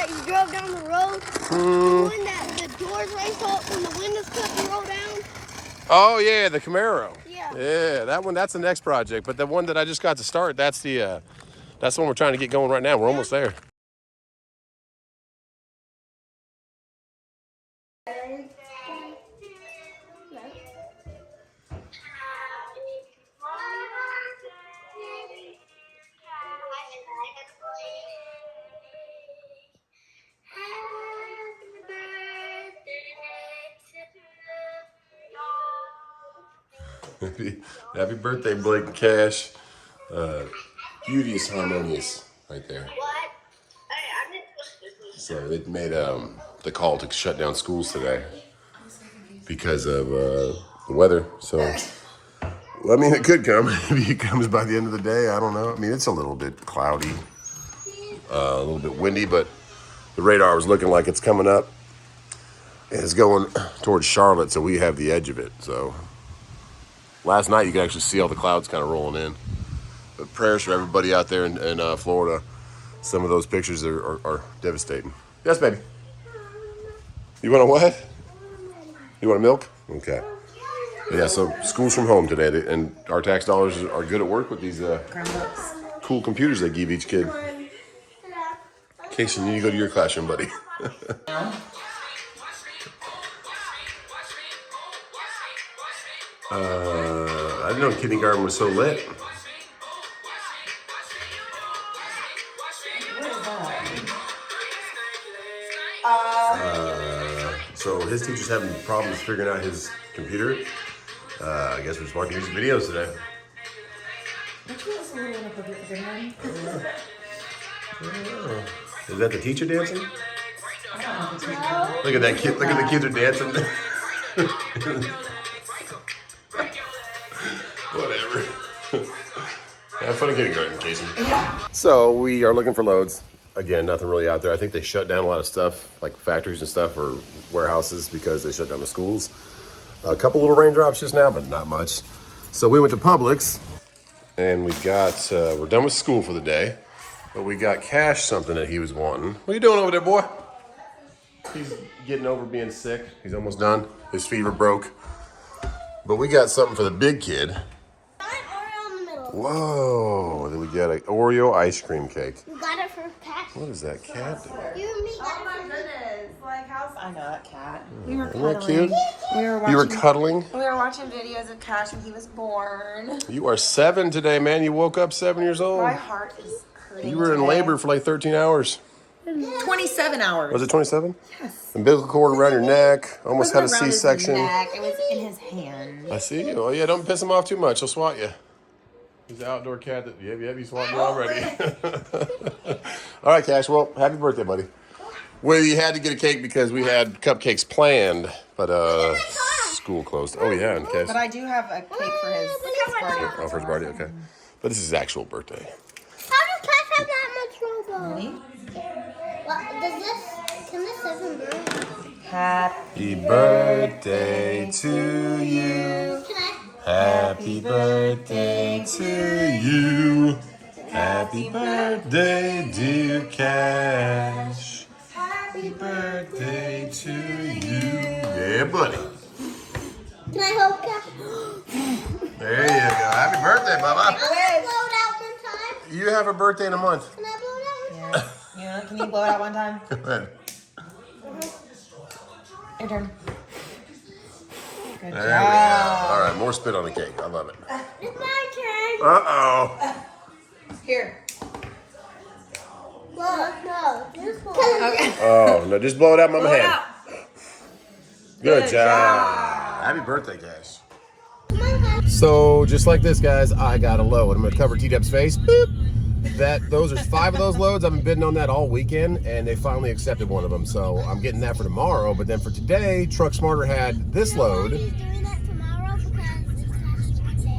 that you drove down the road? The one that the doors race up when the windows cut and roll down? Oh yeah, the Camaro. Yeah. Yeah, that one, that's the next project. But the one that I just got to start, that's the one we're trying to get going right now. We're almost there. Happy birthday, Blake and Cash. Beauteous Harmonious right there. So they made the call to shut down schools today because of the weather. So, well, I mean, it could come. Maybe it comes by the end of the day. I don't know. I mean, it's a little bit cloudy, a little bit windy, but the radar was looking like it's coming up. And it's going towards Charlotte, so we have the edge of it. So last night you could actually see all the clouds kind of rolling in. But prayers for everybody out there in Florida. Some of those pictures are devastating. Yes, baby. You want a what? You want a milk? Okay. Yeah, so school's from home today, and our tax dollars are good at work with these cool computers they give each kid. Casey, you need to go to your classroom, buddy. I didn't know kindergarten was so lit. So his teacher's having problems figuring out his computer. I guess we're just watching these videos today. Is that the teacher dancing? Look at that kid. Look at the kids are dancing. Whatever. Have fun in kindergarten, Jason. So we are looking for loads. Again, nothing really out there. I think they shut down a lot of stuff, like factories and stuff, or warehouses, because they shut down the schools. A couple little raindrops just now, but not much. So we went to Publix, and we got, we're done with school for the day, but we got Cash something that he was wanting. What are you doing over there, boy? He's getting over being sick. He's almost done. His fever broke. But we got something for the big kid. Whoa, then we got an Oreo ice cream cake. You got it for Cash. What is that cat doing? You and me got Oh my goodness. Like, how's... I know that cat. We were cuddling. Isn't that cute? You were cuddling? We were watching videos of Cash when he was born. You are 7 today, man. You woke up 7 years old. My heart is hurting. You were in labor for like 13 hours. 27 hours. Was it 27? Yes. Umbilical cord around your neck. Almost had a It wasn't around his C-section. neck. It was in his hand. I see you. Oh, yeah, don't piss him off too much. He'll swat you. He's an outdoor cat that, yeah, he's swatting you already. All right, Cash. Well, happy birthday, buddy. We had to get a cake because we had cupcakes planned, but school closed. Oh, yeah, in case. But I do have a cake for his party. Oh, for his party, okay. But this is his actual birthday. How does Cash have that much trouble? Ready? Can this even burn? Happy birthday to you. Can I? Happy birthday to you. Happy birthday, dear Cash. Happy birthday to you. Yeah, buddy. Can I help Cash? There you go. Happy birthday, Bubba. Can I blow it out one time? You have a birthday in a month. Can I blow it out one time? Yeah. Yeah, can you blow it out one time? Go ahead. Your turn. Good There job. we go. All right, more spit on the cake. I love it. It's my turn. Uh-oh. Here. Well, no, this one. Okay. Oh, no, just blow it out, Mama Blow it hand. out. Good job. Happy birthday, Cash. So, just like this, guys, I got a load. I'm going to cover T-Dub's face. Boop. Those are 5 of those loads. I've been bidding on that all weekend, and they finally accepted one of them. So, I'm getting that for tomorrow. But then for today, Truck Smarter had this load. He's doing that tomorrow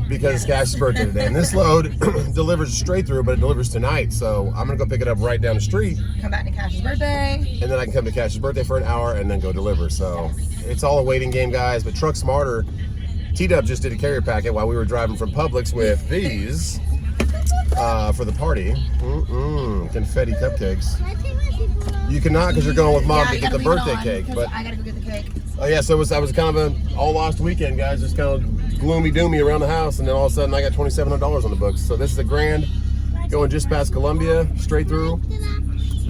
Because it's Cash's birthday today. And this load delivers straight through, but it delivers tonight. So, I'm going to go pick it up right down the street. Come back to Cash's birthday. And then I can come to Cash's birthday for an hour and then go deliver. So, it's all a waiting game, guys. But Truck Smarter, T-Dub just did a carrier packet while we were driving from Publix with these for the party. Confetti cupcakes. Can I take my people out? You cannot because you're going with mom Yeah, to you get the gotta leave it birthday on, cake. 'cause But I gotta go get the cake. oh yeah, so I was kind of a all lost weekend, guys. Just kind of gloomy doomy around the house, and then all of a sudden I got $2,700 on the books. So this is a grand going just past Columbia, straight through,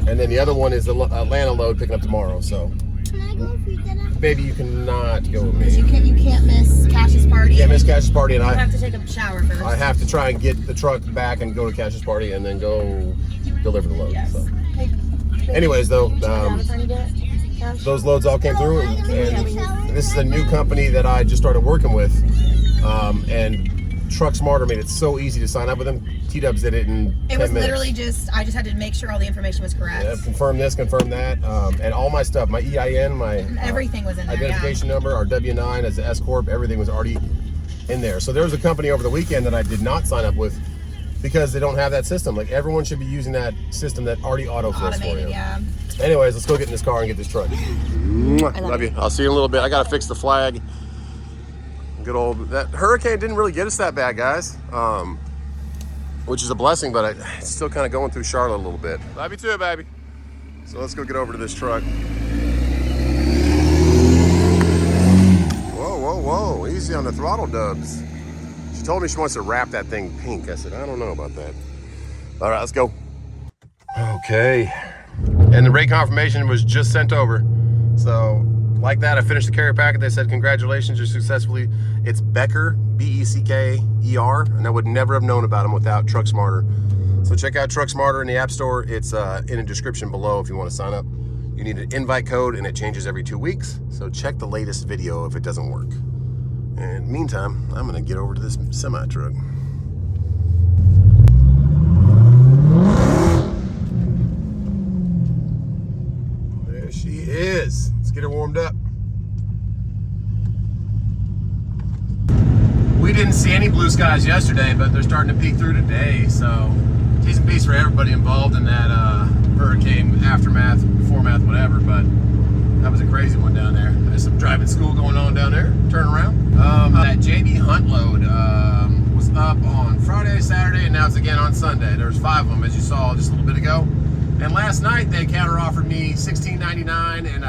and then the other one is the Atlanta load picking up tomorrow. So Can I go with you, Dada? baby, you cannot go with You me. can't miss Cash's party. Can't miss Cash's party, and You I have to take a shower first. have to try and get the truck back and go to Cash's party, and then go deliver the load. Yes. So. Hey, Anyways, though, have a tiny bit, Cash? those loads all came through, and this is a new company that I just started working with, and Truck Smarter made it so easy to sign up with them. T-Dubs did it in 10 It was minutes. literally just, I just had to make sure all the information was correct. Yeah, confirm this, confirm that, and all my stuff, my EIN, my Everything was in there, identification number, our W-9 as an S-Corp, everything was already in there. So there was a company over the weekend that I did not sign up with because they don't have that system. Like, everyone should be using that system that already autofills for Automated, you. yeah. Anyways, let's go get in this car and get this truck. Love you. I'll see you in a little bit. I gotta fix the flag. Good old, that hurricane didn't really get us that bad, guys. Which is a blessing, but it's still kind of going through Charlotte a little bit. Love you too, baby. So let's go get over to this truck. Whoa, whoa, whoa. Easy on the throttle, Dubs. She told me she wants to wrap that thing pink. I said, I don't know about that. All right, let's go. Okay. And the rate confirmation was just sent over. So like that, I finished the carrier packet. They said, congratulations, you're successfully. It's Becker, B-E-C-K-E-R. And I would never have known about them without Truck Smarter. So check out Truck Smarter in the App Store. It's in a description below if you want to sign up. You need an invite code and it changes every 2 weeks. So check the latest video if it doesn't work. And meantime, I'm gonna get over to this semi truck. There she is. Let's get her warmed up. We didn't see any blue skies yesterday, but they're starting to peek through today. So, peace and peace for everybody involved in that hurricane aftermath, foremath, whatever. But that was a crazy one down there. There's some driving school going on down there. Turn around. That JB Hunt load was up on Friday, Saturday, and now it's again on Sunday. There's 5 of them, as you saw just a little bit ago. And last night they counter offered me $16.99, and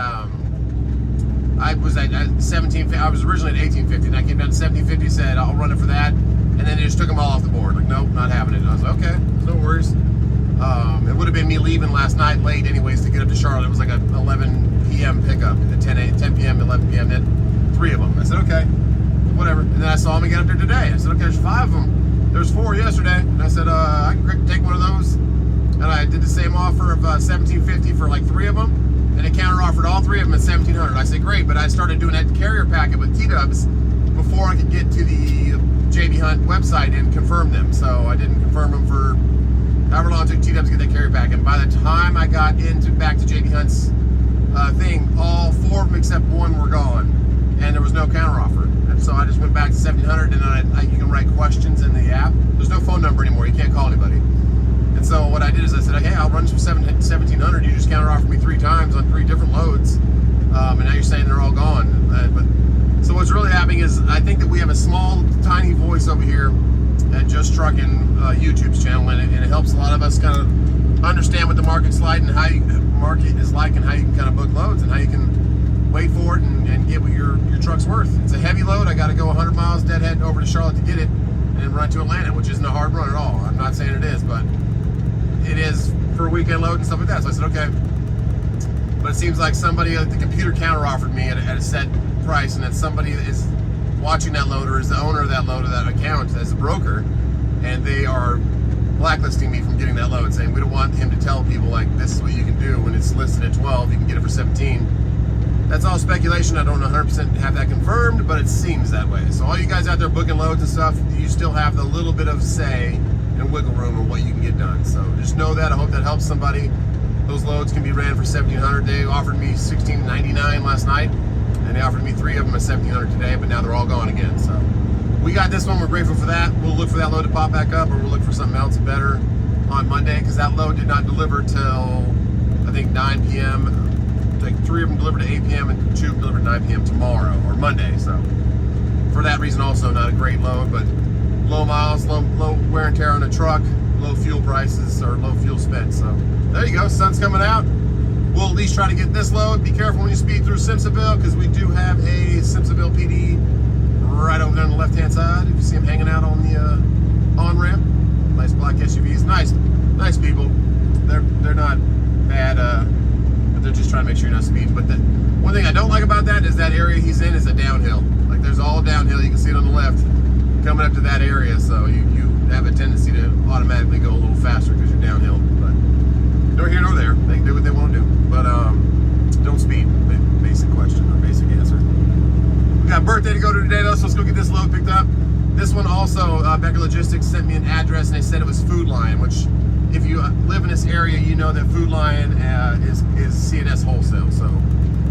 I was at $17.50. I was originally at $18.50, and I came down to $17.50. Said I'll run it for that, and then they just took them all off the board. Like, nope, not having it. And I was like, okay, no worries. It would have been me leaving last night late, anyways, to get up to Charlotte. It was like a 11 p.m. pickup, at 10 p.m., 11 p.m. Then 3 of them. I said, okay, whatever. And then I saw them get up there today. I said, okay, there's 5 of them. There's 4 yesterday, and I said, I can take one of those. And I did the same offer of $17.50 for like 3 of them. And they counter offered all 3 of them at $1,700. I said, great, but I started doing that carrier packet with T-Dubs before I could get to the JB Hunt website and confirm them. So I didn't confirm them for however long it took T-Dubs to get that carrier packet. And by the time I got back to JB Hunt's thing, all 4 of them except 1 were gone. And there was no counter offer. And so I just went back to $1,700, and you can write questions in the app. There's no phone number anymore. You can't call anybody. And so what I did is I said, hey, I'll run you for $1,700. You just counter offered me 3 times on 3 different loads, and now you're saying they're all gone. But so what's really happening is I think that we have a small, tiny voice over here at Just Trucking YouTube's channel, and it helps a lot of us kind of understand what the market's like and how market is like, and how you can kind of book loads and how you can wait for it and get what your truck's worth. It's a heavy load. I got to go 100 miles deadhead over to Charlotte to get it, and then run to Atlanta, which isn't a hard run at all. I'm not saying it is, but it is for a weekend load and stuff like that. So I said, okay. But it seems like somebody at the computer counter offered me at a set price, and that somebody is watching that load or is the owner of that load, of that account, as a broker, and they are blacklisting me from getting that load, saying we don't want him to tell people like this is what you can do when it's listed at 12, you can get it for 17. That's all speculation. I don't 100% have that confirmed, but it seems that way. So all you guys out there booking loads and stuff, you still have the little bit of say and wiggle room on what you can get done. So just know that. I hope that helps somebody. Those loads can be ran for $1,700. They offered me $16.99 last night, and they offered me 3 of them at $1,700 today, but now they're all gone again. So we got this one. We're grateful for that. We'll look for that load to pop back up, or we'll look for something else better on Monday, because that load did not deliver till I think 9 p.m. Like 3 of them delivered at 8 p.m. and 2 delivered at 9 p.m. tomorrow or Monday. So for that reason, also not a great load, but low miles, low wear and tear on the truck, low fuel prices, or low fuel spent. So there you go. Sun's coming out. we'll at least try to get this load. Be careful when you speed through Simpsonville, because we do have a Simpsonville PD right over there on the left-hand side. If you see them hanging out on the on-ramp, nice black SUVs, nice people. They're not bad, but they're just trying to make sure you're not speeding. But the one thing I don't like about that is that area he's in is a downhill. Like, there's all downhill. You can see it on the left coming up to that area, so you have a tendency to automatically go a little faster because you're downhill. But nor here nor there. They can do what they want to do, but don't speed. Basic question or basic answer. We got a birthday to go to today, though, so let's go get this load picked up. This one also, Becker Logistics sent me an address, and they said it was Food Lion, which, if you live in this area, you know that Food Lion is CNS Wholesale. So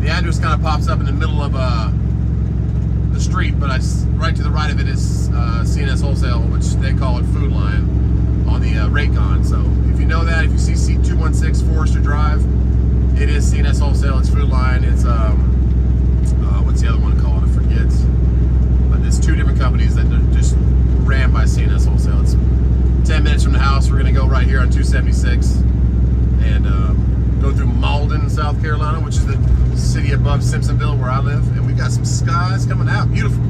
the address kind of pops up in the middle of the street, but right to the right of it is CNS Wholesale, which they call it Food Lion on the Raycon. So if you know that, if you see C216 Forester Drive, it is CNS Wholesale. It's Food Lion. It's what's the other one called? I forget. But it's two different companies that are just ran by CNS Wholesale. It's 10 minutes from the house. We're gonna go right here on 276 and go through Malden, South Carolina, which is the city above Simpsonville where I live. And we got some skies coming out, beautiful.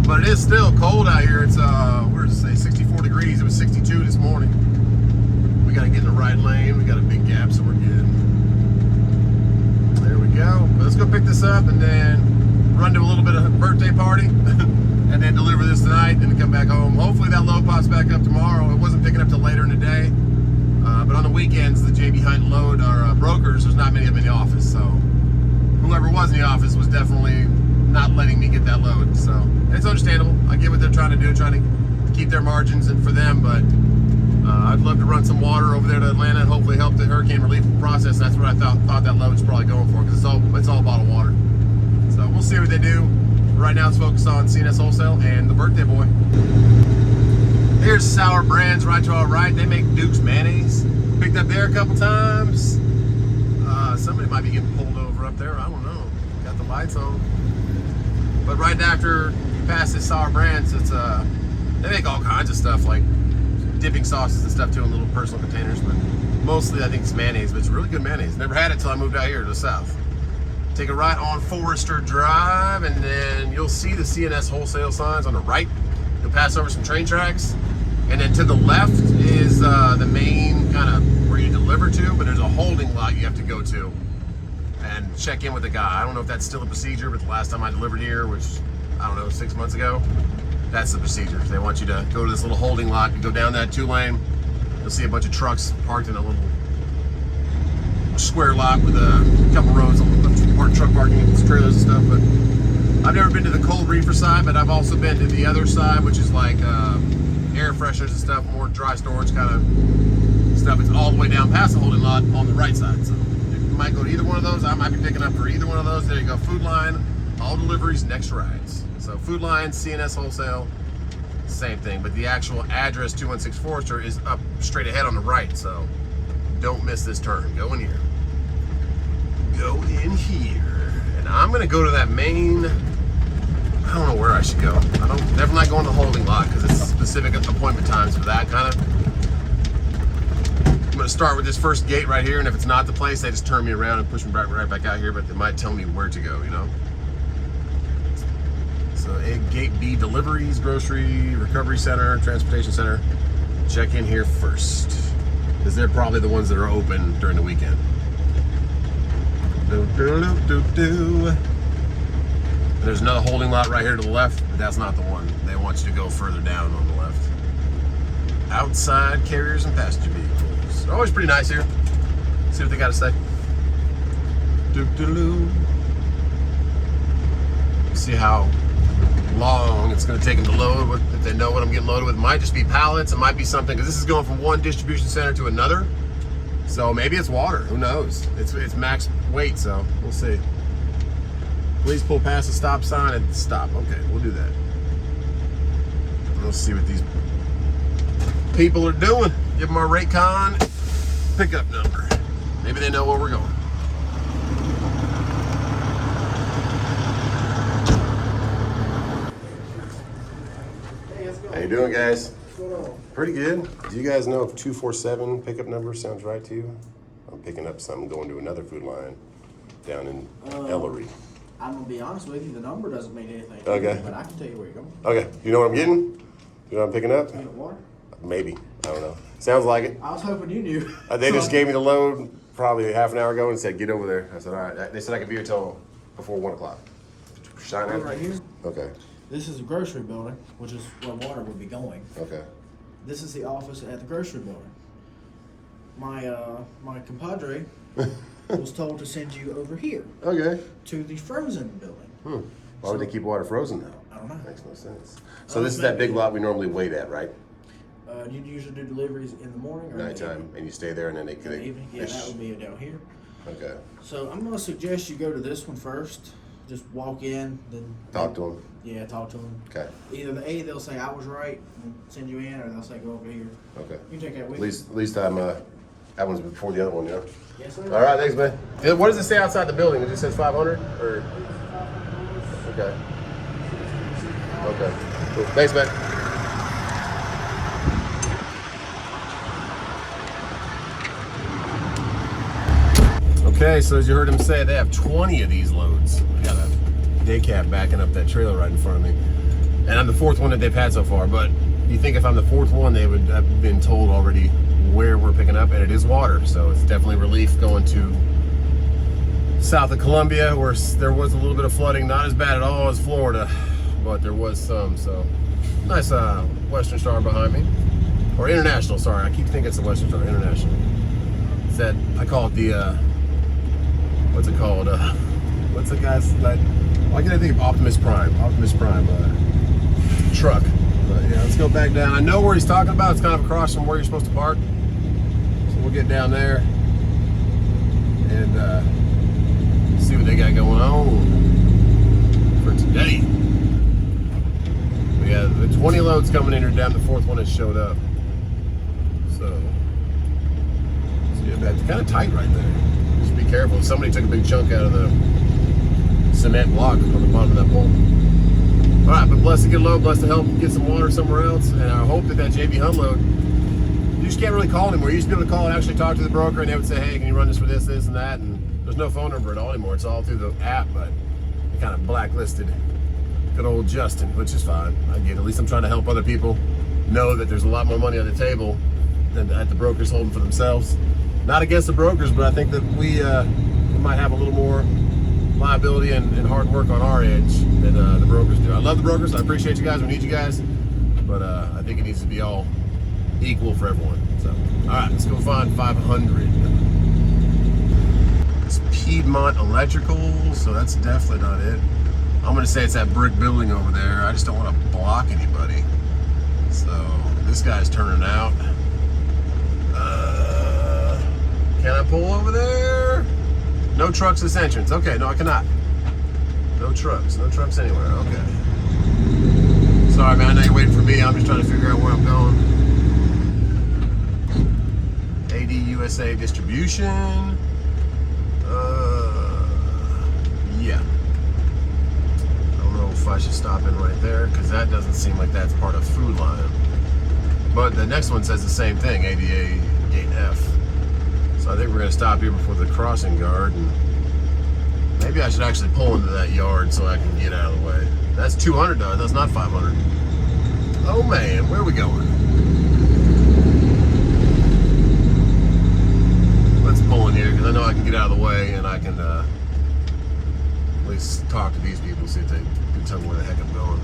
But it is still cold out here. It's where does it say, 64 degrees. It was 62 this morning. We gotta get in the right lane. We got a big gap, so we're good. There we go. But let's go pick this up and then run to a little bit of a birthday party and then deliver this tonight and come back home. Hopefully that load pops back up tomorrow. It wasn't picking up till later in the day. But on the weekends, the JB Hunt load our brokers, there's not many of them in the office. So whoever was in the office was definitely not letting me get that load. So it's understandable. I get what they're trying to do, trying to keep their margins and for them. But I'd love to run some water over there to Atlanta and hopefully help the hurricane relief process. That's what I thought that load was probably going for, because it's all bottled water. So we'll see what they do. Right now it's focused on CNS Wholesale and the birthday boy. Here's Sour Brands right to our right. They make Duke's mayonnaise. Picked up there a couple times. Somebody might be getting pulled over up there. I don't know. Got the lights on. But right after you pass this Sour Brands, it's they make all kinds of stuff, like dipping sauces and stuff too, in little personal containers. But mostly I think it's mayonnaise, but it's really good mayonnaise. Never had it till I moved out here to the south. Take a right on Forester Drive, and then you'll see the CNS Wholesale signs on the right. You'll pass over some train tracks, and then to the left is the main kind of where you deliver to, but there's a holding lot you have to go to and check in with the guy. I don't know if that's still a procedure, but the last time I delivered here, which, I don't know, 6 months ago, that's the procedure. They want you to go to this little holding lot, you go down that 2-lane, you'll see a bunch of trucks parked in a little square lot with a couple rows of truck parking and trailers and stuff. But I've never been to the cold reefer side, but I've also been to the other side, which is like air fresheners and stuff, more dry storage kind of stuff. It's all the way down past the holding lot on the right side. So you might go to either one of those. I might be picking up for either one of those. There you go. Food Line, all deliveries, next rides. So Food Line, CNS Wholesale, same thing. But the actual address, 216 Forester, is up straight ahead on the right. So don't miss this turn. Go in here. Go in here. And I'm gonna go to that main, I don't know where I should go. Never mind going to the holding lot because it's specific appointment times for that kind of. I'm gonna start with this first gate right here, and if it's not the place, they just turn me around and push me right back out here, but they might tell me where to go, you know? So gate B, deliveries, grocery, recovery center, transportation center. Check in here first, because they're probably the ones that are open during the weekend. There's another holding lot right here to the left, but that's not the one. They want you to go further down on the left. Outside carriers and passenger vehicles. They're always pretty nice here. See what they got to say. See how long it's going to take them to load. If they know what I'm getting loaded with, it might just be pallets. It might be something, because this is going from one distribution center to another. So maybe it's water. Who knows? It's max weight, so we'll see. Please pull past the stop sign and stop. Okay, we'll do that. We'll see what these people are doing. Give them our Raycon pickup number. Maybe they know where we're going. How you doing, guys? Pretty good. Do you guys know if 247 pickup number sounds right to you? I'm picking up something going to another food line down in Ellery. I'm gonna be honest with you, the number doesn't mean anything to Okay. me, but I can tell you where you're going. Okay, you know what I'm getting? You know what I'm picking up? You get water? Maybe. I don't know. Sounds like it. I was hoping you knew. They just gave me the load probably half an hour ago and said, get over there. I said, all right. They said I could be here till before 1 o'clock. Shine out. Right here. Okay. This is a grocery building, which is where water would be going. Okay. This is the office at the grocery building. My compadre was told to send you over here Okay. to the frozen building. Why would they keep water frozen now? I don't know. Makes no sense. So this is that big lot we normally wait at, right? Do you usually do deliveries in the morning or Nighttime, and you stay there, and then in the evening? Yeah, that would be down here. Okay. So I'm gonna suggest you go to this one first. Just walk in, then Talk to them. Yeah, talk to them. Okay. Either they'll say I was right and send you in, or they'll say go over here. Okay. You take that with At least I'm that one's before the other one, yeah. Yes, sir. All right, thanks, man. What does it say outside the building? It just says 500, or? Okay. Okay. Cool. Thanks, man. Okay, so as you heard him say, they have 20 of these loads. We got a day cab backing up that trailer right in front of me. And I'm the fourth one that they've had so far, but you think if I'm the fourth one, they would have been told already where we're picking up, and it is water, so it's definitely relief going to south of Columbia, where there was a little bit of flooding, not as bad at all as Florida, but there was some. So nice Western Star behind me, or International, sorry, I keep thinking it's the Western Star. International. It's that, I call it the what's it called, what's the guy's, like, why can't I think of Optimus Prime truck. But yeah, let's go back down. I know where he's talking about. It's kind of across from where you're supposed to park, so we'll get down there and see what they got going on for today. We got the 20 loads coming in here down. The fourth one has showed up, so yeah, that's kind of tight right there. Just be careful. Somebody took a big chunk out of the cement block on the bottom of that pole. All right, but blessed to get a load, blessed to help get some water somewhere else, and I hope that JB Hunt load, you just can't really call anymore. You used to be able to call and actually talk to the broker, and they would say, hey, can you run this for this, this, and that, and there's no phone number at all anymore. It's all through the app, but they kind of blacklisted good old Justin, which is fine. I get it. At least I'm trying to help other people know that there's a lot more money on the table than that the brokers holding for themselves. Not against the brokers, but I think that we might have a little more liability and hard work on our edge than the brokers do. I love the brokers. I appreciate you guys. We need you guys, but I think it needs to be all equal for everyone. So, all right, let's go find 500. It's Piedmont Electrical, so that's definitely not it. I'm gonna say it's that brick building over there. I just don't want to block anybody. So this guy's turning out. Can I pull over there? No trucks this entrance. Okay, no, I cannot. No trucks anywhere. Okay. Sorry, man. I know you're waiting for me. I'm just trying to figure out where I'm going. AD USA Distribution. Yeah. I don't know if I should stop in right there because that doesn't seem like that's part of Food Line. But the next one says the same thing, ADA Gate F. So I think we're going to stop here before the crossing guard, and maybe I should actually pull into that yard so I can get out of the way. That's 200 though, that's not 500. Oh man, where are we going? Let's pull in here because I know I can get out of the way and I can at least talk to these people, see if they can tell me where the heck I'm going.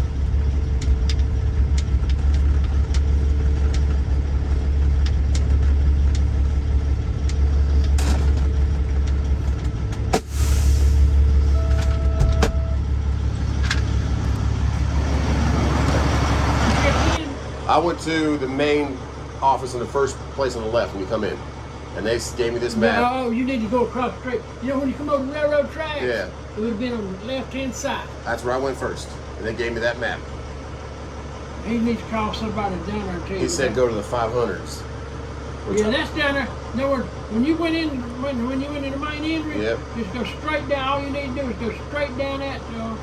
I went to the main office in the first place on the left when you come in, and they gave me this map. Oh, you need to go across the street. You know when you come over the railroad tracks? Yeah. It would have been on the left-hand side. That's where I went first, and they gave me that map. He needs to call somebody down there too. He said go to the 500s. Yeah, that's down there. No, when you went in, when you went in the main entrance, Yep. just go straight down. All you need to do is go straight down that drive.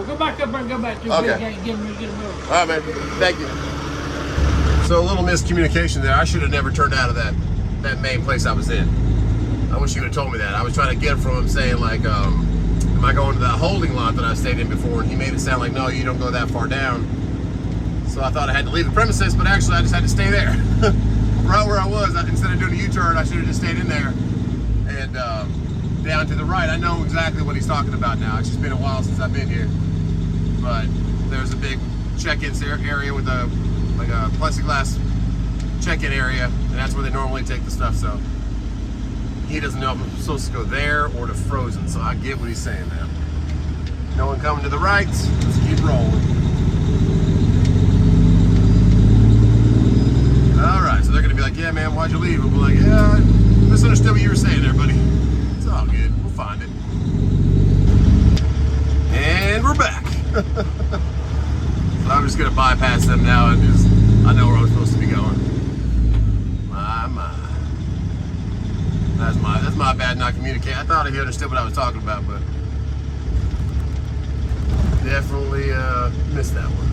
Go back up there and go back to the big gate and get them over. All right, man. Thank you. So a little miscommunication there. I should have never turned out of that that main place I was in. I wish you would have told me that. I was trying to get it from him saying like, am I going to that holding lot that I stayed in before? And he made it sound like, no, you don't go that far down. So I thought I had to leave the premises, but actually I just had to stay there. Right where I was, instead of doing a U-turn, I should have just stayed in there. And down to the right, I know exactly what he's talking about now. It's just been a while since I've been here. But there's a big check-in area with a plexiglass check-in area, and that's where they normally take the stuff. So he doesn't know if I'm supposed to go there or to Frozen, so I get what he's saying now. No one coming to the right, let's keep rolling. All right, so they're gonna be like, yeah, man, why'd you leave? We'll be like, yeah, I misunderstood what you were saying there, buddy. It's all good, we'll find it. And we're back. So I'm just gonna bypass them now and just, I know where I'm supposed to be going. That's my bad not communicating. I thought he understood what I was talking about, but definitely missed that one.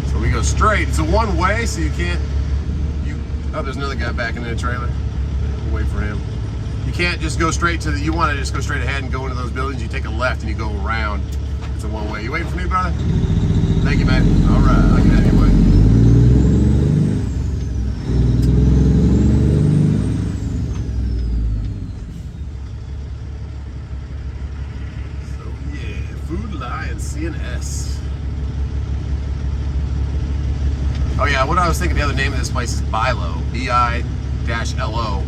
So we go straight. It's a one-way, so you can't. Oh, there's another guy backing in a trailer. We'll wait for him. You can't just go straight to the. You want to just go straight ahead and go into those buildings. You take a left and you go around. It's a one-way. You waiting for me, brother? Thank you, man. All right, I'll get out of your way. CNS. Oh yeah, what I was thinking, the other name of this place is BILO, B-I-L-O.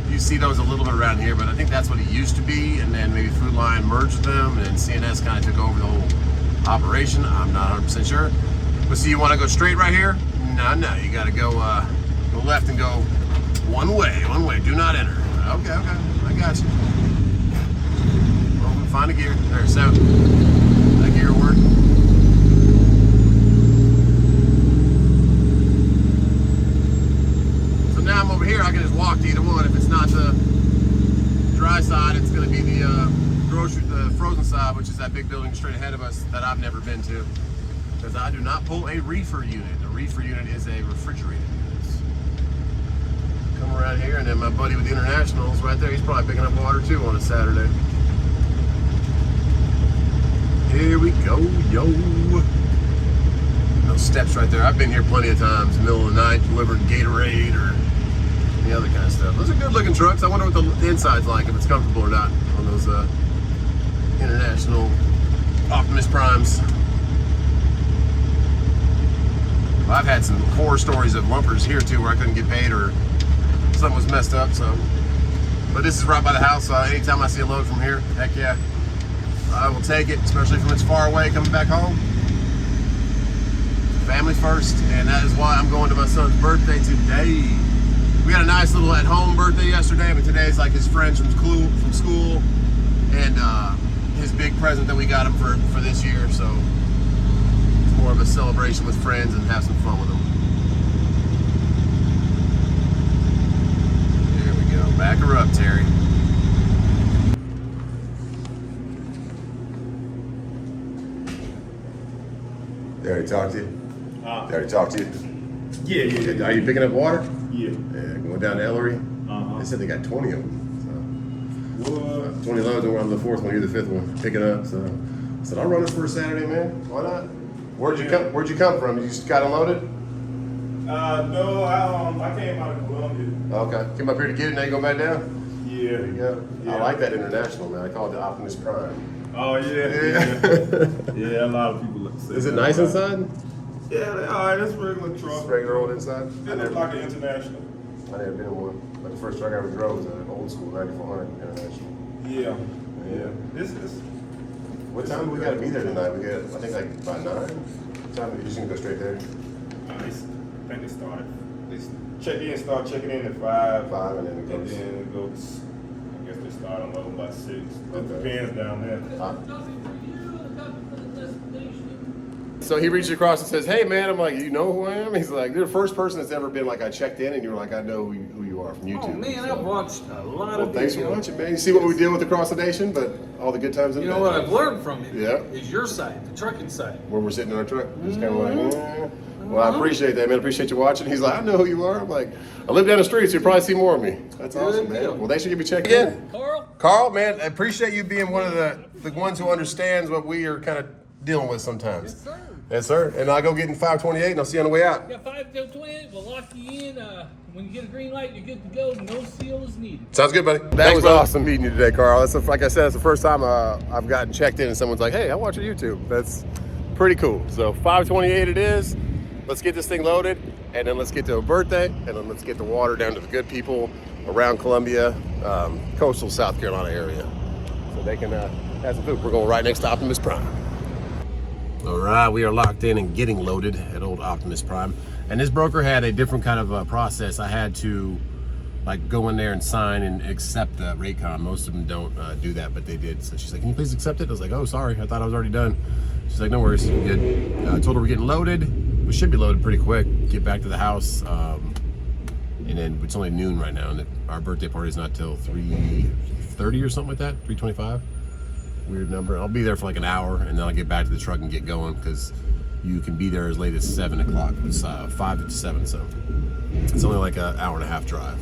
You see those a little bit around here, but I think that's what it used to be, and then maybe Food Lion merged them, and CNS kind of took over the whole operation. I'm not 100% sure. But see, you want to go straight right here? No, you got to go left and go one way, do not enter. Okay, I got you. Well, we'll find a gear. There's 7. Gear work. So now I'm over here, I can just walk to either one. If it's not the dry side, it's going to be the frozen side, which is that big building straight ahead of us that I've never been to. Because I do not pull a reefer unit. A reefer unit is a refrigerated unit. Come around here, and then my buddy with the Internationals right there, he's probably picking up water too on a Saturday. Here we go, yo. Those steps right there. I've been here plenty of times, middle of the night, delivering Gatorade or any other kind of stuff. Those are good looking trucks. I wonder what the inside's like, if it's comfortable or not on those International Optimus Primes. Well, I've had some horror stories of lumpers here too where I couldn't get paid or something was messed up, so. But this is right by the house, so anytime I see a load from here, heck yeah. I will take it, especially from it's far away coming back home. Family first, and that is why I'm going to my son's birthday today. We had a nice little at-home birthday yesterday, but today's like his friends from school, and his big present that we got him for this year. So it's more of a celebration with friends and have some fun with them. There we go. Back her up, Terry. They already talked to you? They already talked to you? Yeah. Are you picking up water? Yeah. Going down to Ellery? They said they got 20 of them. So. What? 20 loads, and we're on the 4th one, you're the 5th one, picking up. So I said, I'll run this for a Saturday, man. Why not? Where'd you come from? You just got unloaded? No, I came out of Columbia. Okay. Came up here to get it, now you go back down? Yeah. There you go. Yeah. I like that International, man. I call it the Optimus Prime. Oh, yeah. Yeah, a lot of people say Is it that. nice inside? Yeah, they are. That's regular truck. It's regular old inside? It looks like an International. I never been in one. But the first truck I ever drove was an old school 9400 International. Yeah. This What time we gotta be there tonight? We got, I think like by 9. What time are you just gonna go straight there? I think they started. They start checking in at 5. 5 and then it goes. And then it goes. I guess they start unloading by 6. It Okay. depends down there. So he reaches across and says, "Hey man," I'm like, "You know who I am?" He's like, "You're the first person that's ever been like, I checked in and you were like, I know who you are from YouTube." Oh man, I've watched a lot Well, of thanks for videos. watching, man. You see what we did with Across the Nation, but all the good times and You the know bad what times. I've learned from it Yeah. is your side, the trucking side. Where we're sitting in our truck, just kind of like, Well, I appreciate that, man. I appreciate you watching. He's like, I know who you are. I'm like, I live down the street, so you'll probably see more of me. That's awesome, man. Well, thanks for giving me a check again. Carl, man, I appreciate you being one of the ones who understands what we are kind of dealing with sometimes. Yes, sir. Yes, sir. And I'll go get in 528, and I'll see you on the way out. Yeah, 528. We'll lock you in. When you get a green light, you're good to go. No seal is needed. Sounds good, buddy. That was awesome meeting you today, Carl. That's like I said, it's the first time I've gotten checked in, and someone's like, "Hey, I watch your YouTube." That's pretty cool. So 528 it is. Let's get this thing loaded, and then let's get to a birthday, and then let's get the water down to the good people around Columbia, coastal South Carolina area, so they can have some food. We're going right next to Optimus Prime. All right, we are locked in and getting loaded at old Optimus Prime. And this broker had a different kind of process. I had to like go in there and sign and accept the rate con. Most of them don't do that, but they did. So she's like, "Can you please accept it?" I was like, "Oh, sorry, I thought I was already done." She's like, "No worries, you're good." I told her we're getting loaded. We should be loaded pretty quick. Get back to the house, and then it's only noon right now, and our birthday party is not till 3:30 or something like that. 3:25. Weird number. I'll be there for like an hour, and then I'll get back to the truck and get going because you can be there as late as 7 o'clock. It's 5 to 7, so it's only like an hour and a half drive.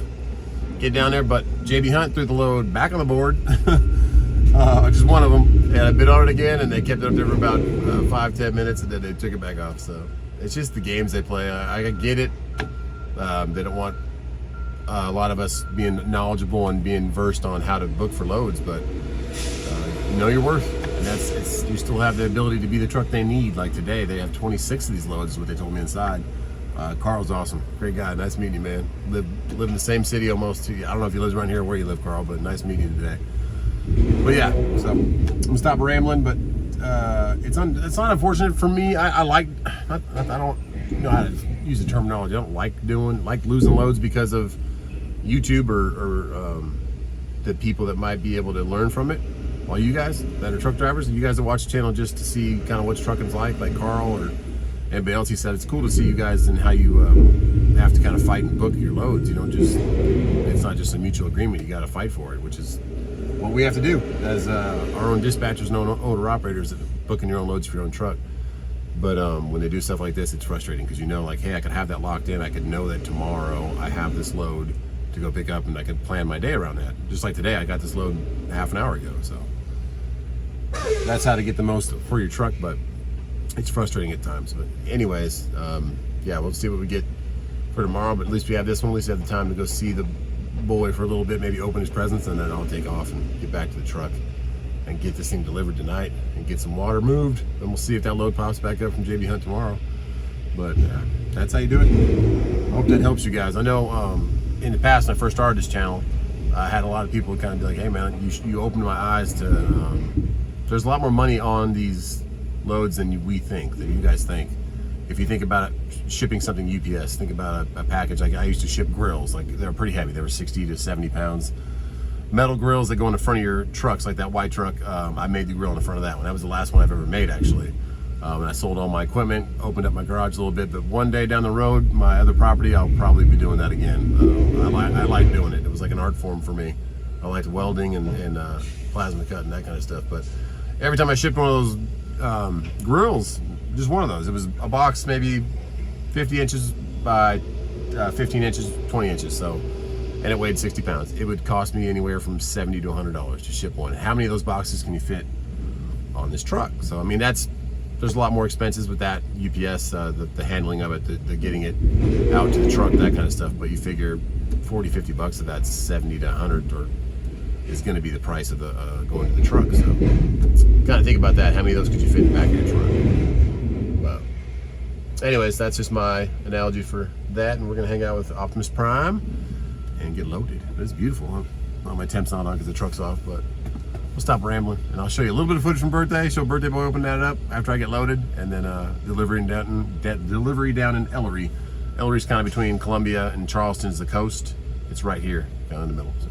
Get down there, but JB Hunt threw the load back on the board. Just one of them, and I bid on it again, and they kept it up there for about 5-10 minutes, and then they took it back off. So it's just the games they play. I get it. They don't want a lot of us being knowledgeable and being versed on how to book for loads, but you know your worth, and you still have the ability to be the truck they need. Like today, they have 26 of these loads, is what they told me inside. Carl's awesome, great guy, nice meeting you, man. Live in the same city almost. I don't know if he lives around here or where you live, Carl, but nice meeting you today. But yeah, so I'm gonna stop rambling, but it's not unfortunate for me. I don't know how to use the terminology. I don't like losing loads because of YouTube or the people that might be able to learn from it. While you guys that are truck drivers, and you guys that watch the channel just to see kind of what trucking's like Carl or anybody else, he said it's cool to see you guys and how you have to kind of fight and book your loads. You don't just, it's not just a mutual agreement. You got to fight for it, which is what we have to do as our own dispatchers and owner operators, that booking your own loads for your own truck. But when they do stuff like this, it's frustrating because you know, like, hey, I could have that locked in. I could know that tomorrow I have this load to go pick up, and I could plan my day around that. Just like today, I got this load half an hour ago, so that's how to get the most for your truck, but it's frustrating at times. But anyways, yeah, we'll see what we get for tomorrow, but at least we have this one. At least we have the time to go see the boy for a little bit, maybe open his presents, and then I'll take off and get back to the truck and get this thing delivered tonight and get some water moved. Then we'll see if that load pops back up from JB Hunt tomorrow. But that's how you do it. I hope that helps you guys. I know in the past, when I first started this channel, I had a lot of people kind of be like, "Hey man, you opened my eyes to there's a lot more money on these loads than we think, than you guys think." If you think about it, shipping something UPS, think about a package. Like I used to ship grills, like they were pretty heavy. They were 60 to 70 pounds. Metal grills that go in the front of your trucks, like that white truck. I made the grill in the front of that one. That was the last one I've ever made, actually. And I sold all my equipment, opened up my garage a little bit, but one day down the road, my other property, I'll probably be doing that again. I like doing it. It was like an art form for me. I liked welding and plasma cut and that kind of stuff. But every time I shipped one of those grills, just one of those, it was a box maybe 50 inches by 15 inches, 20 inches. So, and it weighed 60 pounds. It would cost me anywhere from $70 to $100 to ship one. How many of those boxes can you fit on this truck? So, I mean, there's a lot more expenses with that UPS, the handling of it, the getting it out to the truck, that kind of stuff. But you figure 40, 50 bucks of that 70 to 100 is going to be the price of the going to the truck. So, got to think about that. How many of those could you fit in the back of your truck? But anyways, that's just my analogy for that. And we're going to hang out with Optimus Prime and get loaded. It's beautiful, huh? Well, my temp's not on because the truck's off, but we'll stop rambling and I'll show you a little bit of footage from birthday. Show birthday boy open that up after I get loaded, and then delivery down in Ellery. Ellery's kind of between Columbia and Charleston is the coast. It's right here, kind of in the middle. So.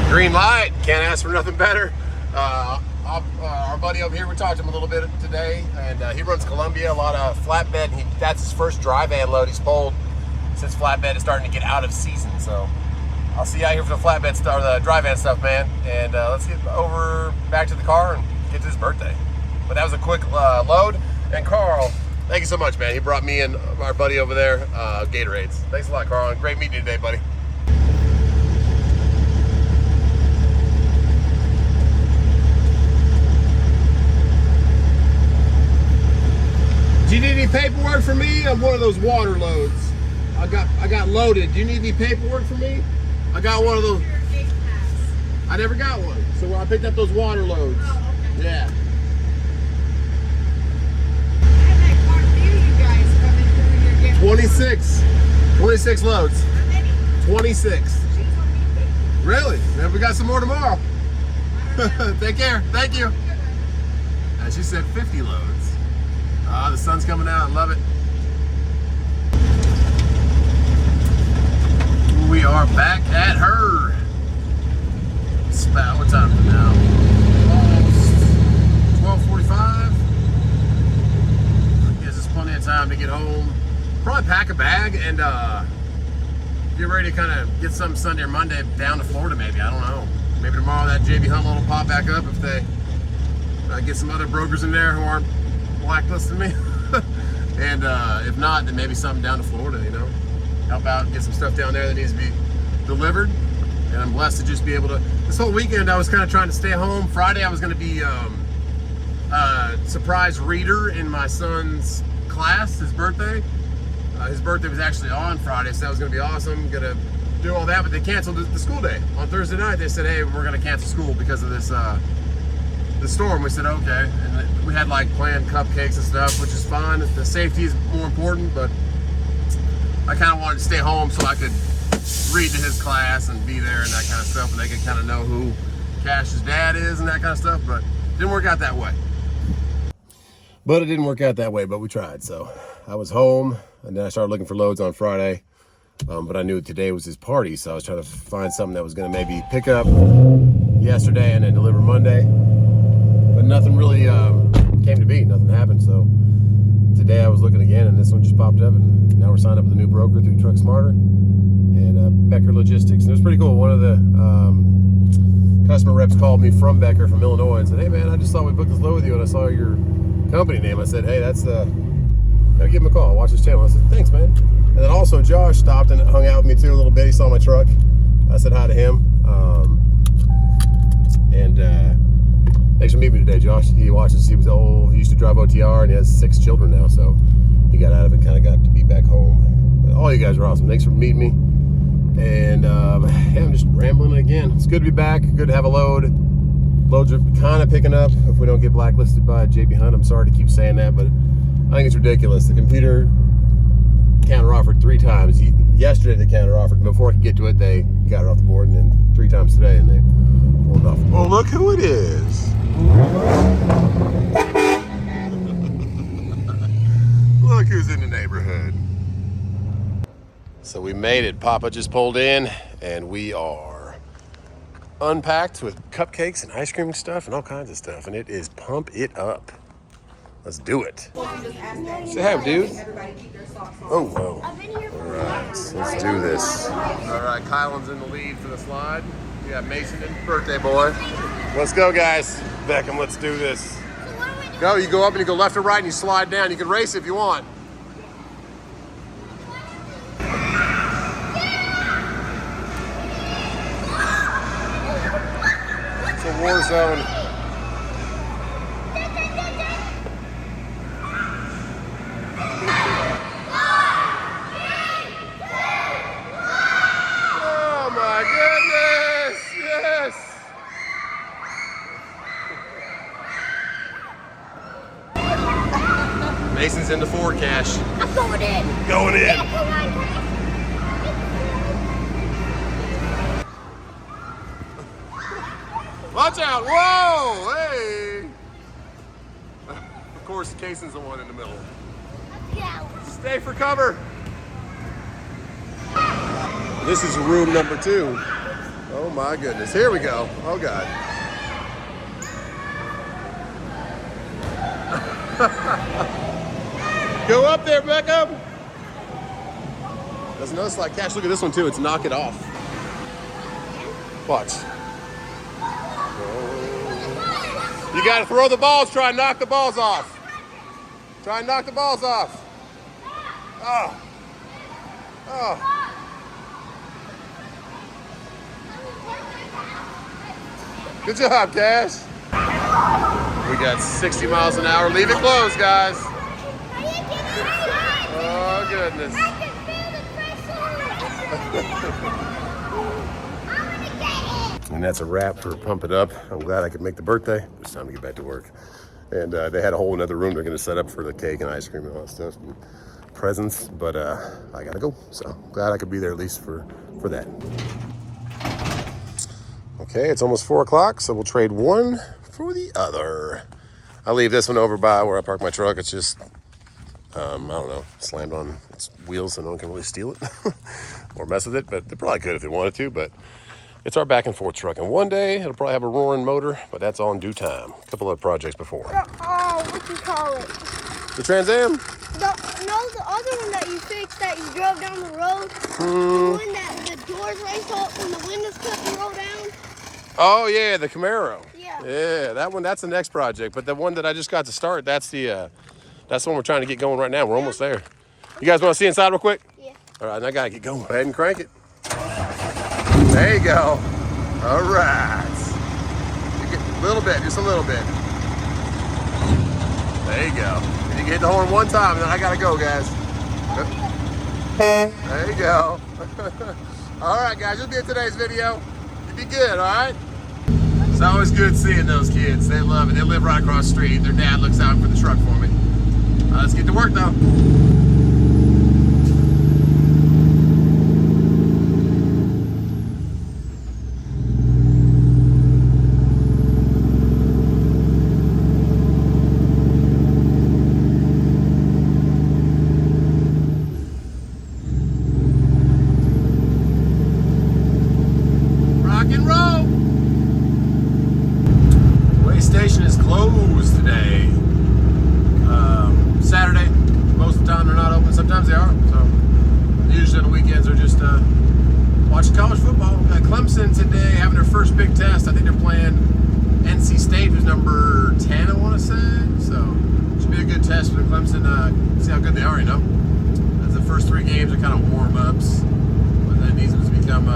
Green light, can't ask for nothing better. Our buddy over here, we talked to him a little bit today, and he runs Columbia, a lot of flatbed. That's his first dry van load he's pulled since flatbed is starting to get out of season. So I'll see you out here for the flatbed stuff, the dry van stuff, man. And let's get over back to the car and get to his birthday. But that was a quick load. And Carl, thank you so much, man. He brought me and our buddy over there Gatorades. Thanks a lot, Carl. And great meeting you today, buddy. Do you need any paperwork for me? I'm one of those water loads. I got loaded. Do you need any paperwork for me? I got one of those. I never got one. So I picked up those water loads. Oh, okay. Yeah. And that car view you guys coming through here getting 26 loads. How many? 26. Really? Man, we got some more tomorrow. Take care. Thank you. She said 50 loads. The sun's coming out. I love it. We are back at her. It's about, what time is it now? Almost 12:45. Gives us plenty of time to get home. Probably pack a bag and get ready to kind of get some Sunday or Monday down to Florida maybe. I don't know. Maybe tomorrow that JB Hunt load will pop back up if they get some other brokers in there who aren't blacklisting me. And if not, then maybe something down to Florida, you know. Help out and get some stuff down there that needs to be delivered. And I'm blessed to just be able to. This whole weekend I was kind of trying to stay home. Friday I was going to be surprise reader in my son's class, his birthday. His birthday was actually on Friday, so that was going to be awesome. Gonna do all that, but they canceled the school day. On Thursday night they said, hey, we're going to cancel school because of this the storm. We said okay, and we had like planned cupcakes and stuff, which is fine. The safety is more important, but I kind of wanted to stay home so I could read to his class and be there and that kind of stuff, and they could kind of know who Cash's dad is and that kind of stuff, but it didn't work out that way. But it didn't work out that way, but we tried. So I was home, and then I started looking for loads on Friday, but I knew today was his party, so I was trying to find something that was going to maybe pick up yesterday and then deliver Monday, but nothing really came to be. Nothing happened, so today I was looking again, and this one just popped up, and now we're signed up with a new broker through Truck Smarter and Becker Logistics. And it was pretty cool. One of the customer reps called me from Becker, from Illinois, and said, hey man, I just thought we booked this load with you, and I saw your company name. I said, hey, that's gotta give him a call. Watch his channel. I said, thanks, man. And then also Josh stopped and hung out with me too a little bit. He saw my truck. I said hi to him. Thanks for meeting me today, Josh. He watches. He was old. He used to drive OTR, and he has 6 children now. So he got out of it, kind of got to be back home. But all you guys are awesome. Thanks for meeting me. And yeah, I'm just rambling again. It's good to be back. Good to have a load. Loads are kind of picking up if we don't get blacklisted by JB Hunt. I'm sorry to keep saying that, but I think it's ridiculous. The computer counter-offered 3 times. Yesterday they counter-offered. Before I could get to it, they got it off the board, and then 3 times today, and they pulled off. Oh, look who it is. Look who's in the neighborhood. So we made it. Papa just pulled in, and we are unpacked with cupcakes and ice cream and stuff and all kinds of stuff, and it is pump it up. Let's do it. Say hi, dude. Oh, whoa. All right, let's do this. All right, Kylan's in the lead for the slide. We got Mason in, birthday boy. Let's go, guys. Beckham, let's do this. Go, you go up and you go left or right and you slide down. You can race if you want. It's a war zone. Oh my goodness, yes. Mason's in the Ford cash. I'm going in. Going in. Come on. Watch out! Whoa! Hey! Of course, Cason's the one in the middle. Yeah. Stay for cover. This is room number 2. Oh my goodness! Here we go. Oh God! Go up there, Beckham. There's no slide cash. Look at this one too. It's knock it off. Watch. You got to throw the balls, try and knock the balls off. Try and knock the balls off. Oh. Oh. Good job, Cash. We got 60 miles an hour. Leave it closed, guys. Oh, goodness. And that's a wrap for Pump It Up. I'm glad I could make the birthday. It's time to get back to work. And they had a whole another room they're going to set up for the cake and ice cream and all that stuff and presents. But I got to go. So glad I could be there at least for that. Okay, it's almost 4 o'clock, so we'll trade one for the other. I leave this one over by where I park my truck. It's just, I don't know, slammed on its wheels so no one can really steal it or mess with it. But they probably could if they wanted to, but it's our back and forth truck. And one day it'll probably have a roaring motor, but that's all in due time. A couple other projects before. What you call it? The Trans Am? No, the other one that you fixed that you drove down the road. The one that the doors raised up when the windows cut and roll down. Oh yeah, the Camaro. Yeah. Yeah, that one, that's the next project. But the one that I just got to start, that's the one we're trying to get going right now. We're almost there. You guys want to see inside real quick? Yeah. All right, I gotta get going. Go ahead and crank it. There you go. All right. You get a little bit, just a little bit. There you go. You can hit the horn one time, and then I gotta go, guys. There you go. All right, guys, you'll be in today's video. You'll be good, all right? It's always good seeing those kids. They love it. They live right across the street. Their dad looks out for the truck for me. Let's get to work, though. Sometimes they are. So usually on the weekends they're just watching college football. Got Clemson today having their first big test. I think they're playing NC State, who's number 10, I want to say. So should be a good test for the Clemson. See how good they are, you know. As the first 3 games are kind of warm-ups, but then these ones become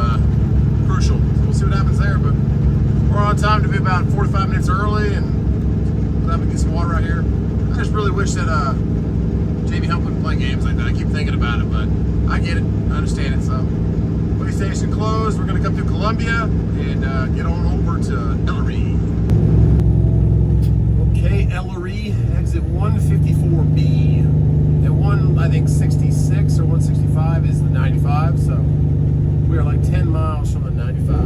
crucial. So we'll see what happens there. But we're on time to be about 45 minutes early, and glad we can get some water out here. I just really wish that Jamie Hump wouldn't play games like that. I keep thinking about it, but I get it. I understand it. So, police station closed. We're going to come through Columbia and get on over to Ellery. Okay, Ellery, exit 154B. And I think 66 or 165 is the 95. So, we are like 10 miles from the 95.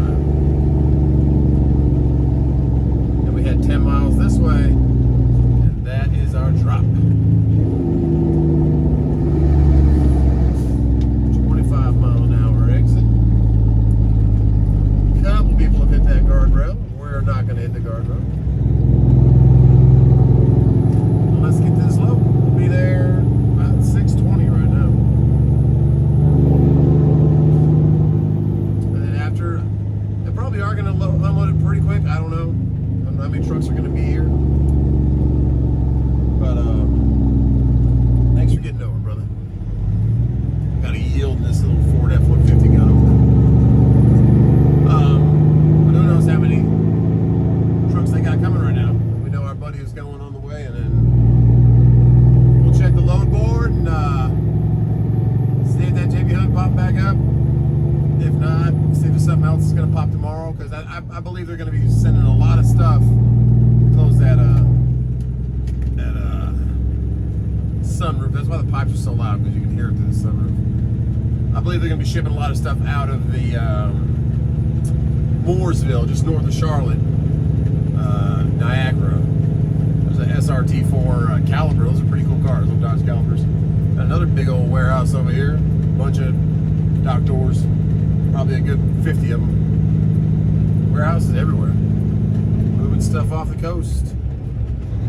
And we had 10 miles this way, and that is our drop. Guardrail. We're not going to hit the guardrail. Let's get this low. We'll be there about 6:20 right now. And then after, they probably are going to unload it pretty quick. I don't know how many trucks are going to be here. But thanks for getting over, brother. Got to yield this little Ford F-150 got over. How many trucks they got coming right now. We know our buddy is going on the way, and then we'll check the load board and see if that JB Hunt pop back up. If not, see if there's something else that's going to pop tomorrow, because I believe they're going to be sending a lot of stuff to close that sunroof. That's why the pipes are so loud, because you can hear it through the sunroof. I believe they're going to be shipping a lot of stuff out of the Mooresville, just north of Charlotte, Niagara. There's an SRT4 Caliber. Those are pretty cool cars, little Dodge Calibers. Another big old warehouse over here. Bunch of dock doors. Probably a good 50 of them. Warehouses everywhere. Moving stuff off the coast.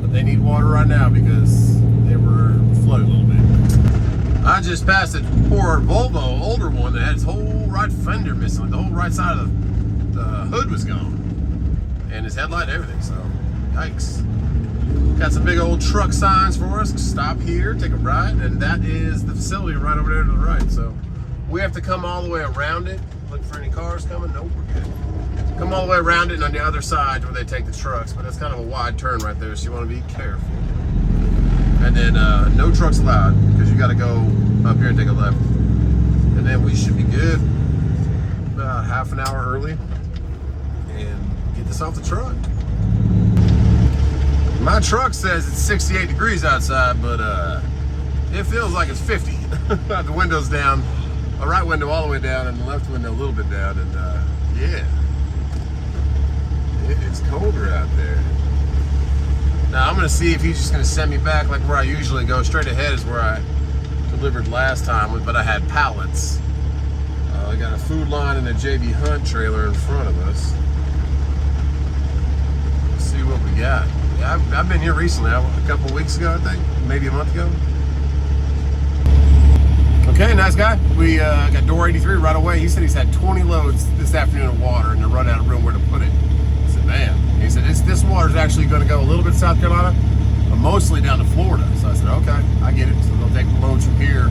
But they need water right now because they were flooded a little bit. I just passed a poor Volvo, older one, that had its whole right fender missing. Like the whole right side of the hood was gone. And his headlight and everything, so yikes. Got some big old truck signs for us. Stop here, take a right, and that is the facility right over there to the right. So we have to come all the way around it. Look for any cars coming. Nope, we're good. Come all the way around it and on the other side where they take the trucks, but that's kind of a wide turn right there, so you want to be careful. And then no trucks allowed because you got to go up here and take a left. And then we should be good about half an hour early and get this off the truck. My truck says it's 68 degrees outside, but it feels like it's 50. The window's down, the right window all the way down, and the left window a little bit down, and yeah, it is colder out there. Now I'm gonna see if he's just gonna send me back like where I usually go. Straight ahead is where I delivered last time, but I had pallets. I got a Food Line and a JB Hunt trailer in front of us. Let's see what we got. Yeah, I've been here recently, a couple weeks ago, I think, maybe a month ago. Okay, nice guy. We got door 83 right away. He said he's had 20 loads this afternoon of water and they're running out of room where to put it. I said, man. He said, this water is actually going to go a little bit to South Carolina, but mostly down to Florida. So I said, okay, I get it. So they'll take loads from here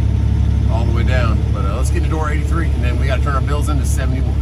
all the way down. But let's get to door 83, and then we got to turn our bills into 71.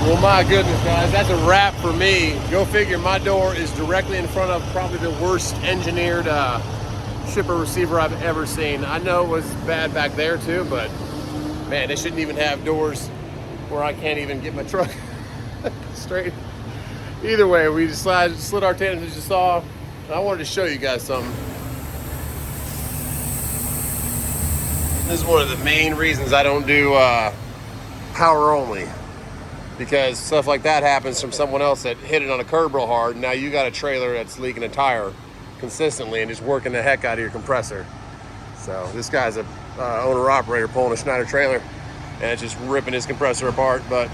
Well, my goodness, guys, that's a wrap for me. Go figure, my door is directly in front of probably the worst engineered shipper receiver I've ever seen. I know it was bad back there too, but man, they shouldn't even have doors where I can't even get my truck straight. Either way, we decided to slid our tangents just off. I wanted to show you guys something. This is one of the main reasons I don't do power only. Because stuff like that happens from someone else that hit it on a curb real hard. Now you got a trailer that's leaking a tire consistently and just working the heck out of your compressor. So this guy's a owner-operator pulling a Schneider trailer. and it's just ripping his compressor apart. But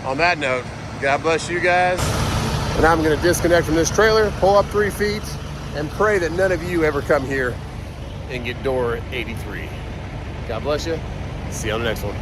on that note, God bless you guys. And I'm gonna disconnect from this trailer, pull up 3 feet, and pray that none of you ever come here and get door 83. God bless you. See you on the next one.